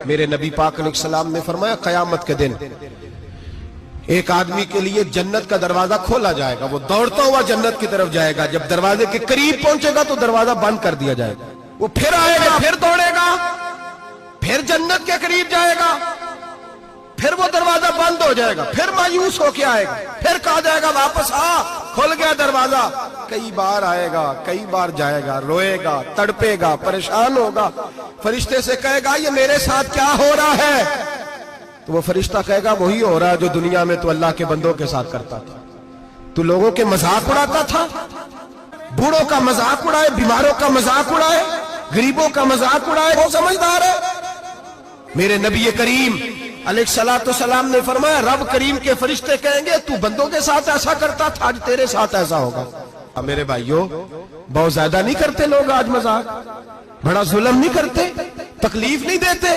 میرے نبی پاک علیہ السلام نے فرمایا قیامت کے دن ایک آدمی کے لیے جنت کا دروازہ کھولا جائے گا، وہ دوڑتا ہوا جنت کی طرف جائے گا، جب دروازے کے قریب پہنچے گا تو دروازہ بند کر دیا جائے گا، وہ پھر آئے گا، پھر دوڑے گا، پھر جنت کے قریب جائے گا، پھر وہ دروازہ بند ہو جائے گا، پھر مایوس ہو کے آئے گا، پھر کہا جائے گا واپس آ، کھل گیا دروازہ، کئی بار آئے گا، کئی بار جائے گا، روئے گا، تڑپے گا، پریشان ہوگا، فرشتے سے کہے گا یہ میرے ساتھ کیا ہو رہا ہے؟ تو وہ فرشتہ کہے گا وہی ہو رہا ہے جو دنیا میں تو اللہ کے بندوں کے ساتھ کرتا تھا، تو لوگوں کے مذاق اڑاتا تھا، بوڑھوں کا مذاق اڑائے، بیماروں کا مذاق اڑائے، غریبوں کا مذاق اڑائے، وہ سمجھدار ہے؟ میرے نبی کریم علیہ السلام نے فرمایا رب کریم کے فرشتے کہیں گے تو بندوں کے ساتھ ایسا کرتا تھا، آج تیرے ساتھ ایسا ہوگا۔ اب میرے بھائیوں بہت زیادہ نہیں کرتے لوگ آج مذاق؟ بڑا ظلم نہیں کرتے؟ تکلیف نہیں دیتے؟